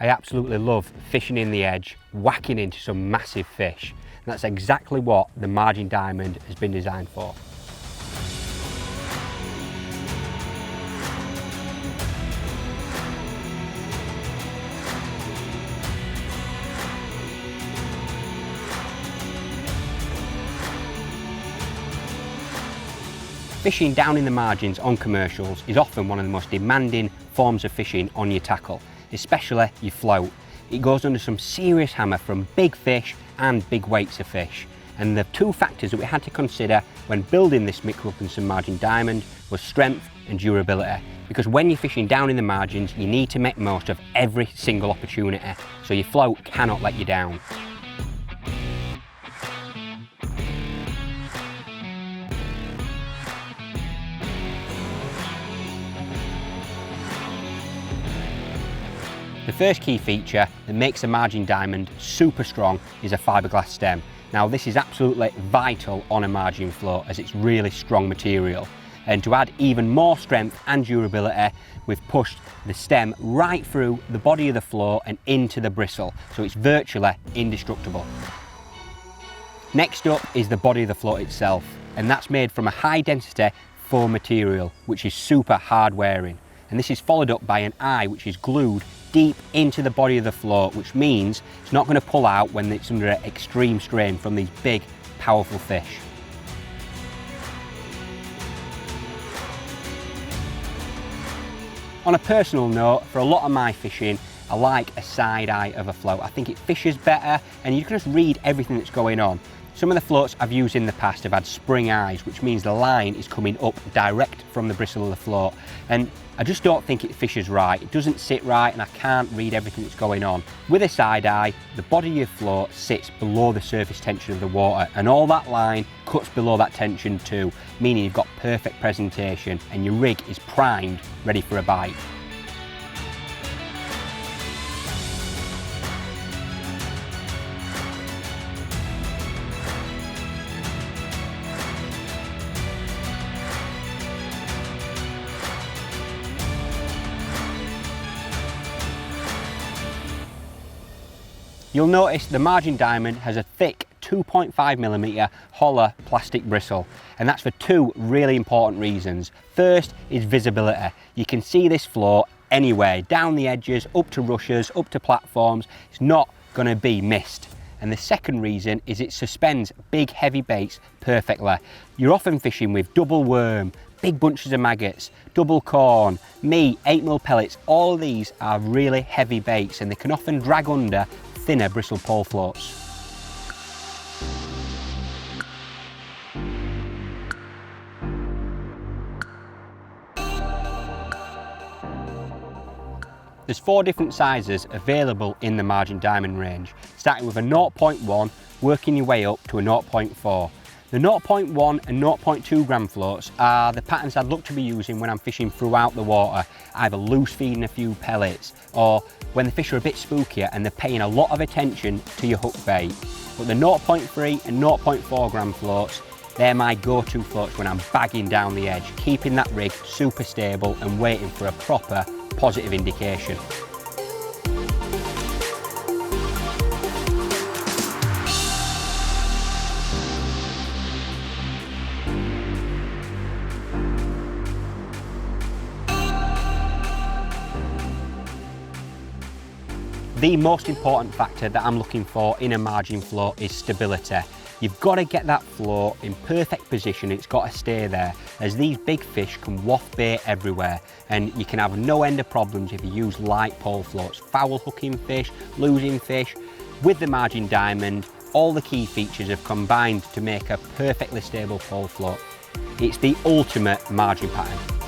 I absolutely love fishing in the edge, whacking into some massive fish. And that's exactly what the Margin Diamond has been designed for. Fishing down in the margins on commercials is often one of the most demanding forms of fishing on your tackle, especially your float. It goes under some serious hammer from big fish and big weights of fish. And the two factors that we had to consider when building this Mick Wilkinson Margin Diamond was strength and durability. Because when you're fishing down in the margins, you need to make most of every single opportunity, so your float cannot let you down. The first key feature that makes the Margin Diamond super strong is a fiberglass stem. Now this is absolutely vital on a margin float as it's really strong material. And to add even more strength and durability, we've pushed the stem right through the body of the float and into the bristle, so it's virtually indestructible. Next up is the body of the float itself, and that's made from a high density foam material, which is super hard wearing. And this is followed up by an eye which is glued deep into the body of the float, which means it's not going to pull out when it's under extreme strain from these big, powerful fish. On a personal note, for a lot of my fishing, I like a side eye of a float. I think it fishes better and you can just read everything that's going on. Some of the floats I've used in the past have had spring eyes, which means the line is coming up direct from the bristle of the float. And I just don't think it fishes right. It doesn't sit right and I can't read everything that's going on. With a side eye, the body of your float sits below the surface tension of the water and all that line cuts below that tension too, meaning you've got perfect presentation and your rig is primed, ready for a bite. You'll notice the Margin Diamond has a thick 2.5mm hollow plastic bristle, and that's for two really important reasons. First is visibility. You can see this float anywhere, down the edges, up to rushes, up to platforms. It's not going to be missed. And the second reason is it suspends big heavy baits perfectly. You're often fishing with double worm, big bunches of maggots, double corn, meat, 8mm pellets. All of these are really heavy baits and they can often drag under thinner bristle pole floats. There's 4 different sizes available in the Margin Diamond range, starting with a 0.1, working your way up to a 0.4. The 0.1 and 0.2 gram floats are the patterns I'd look to be using when I'm fishing throughout the water, either loose feeding a few pellets or when the fish are a bit spookier and they're paying a lot of attention to your hook bait. But the 0.3 and 0.4 gram floats, they're my go-to floats when I'm bagging down the edge, keeping that rig super stable and waiting for a proper positive indication. The most important factor that I'm looking for in a margin float is stability. You've got to get that float in perfect position, it's got to stay there, as these big fish can waft bait everywhere and you can have no end of problems if you use light pole floats, foul hooking fish, losing fish. With the Margin Diamond, all the key features have combined to make a perfectly stable pole float. It's the ultimate margin pattern.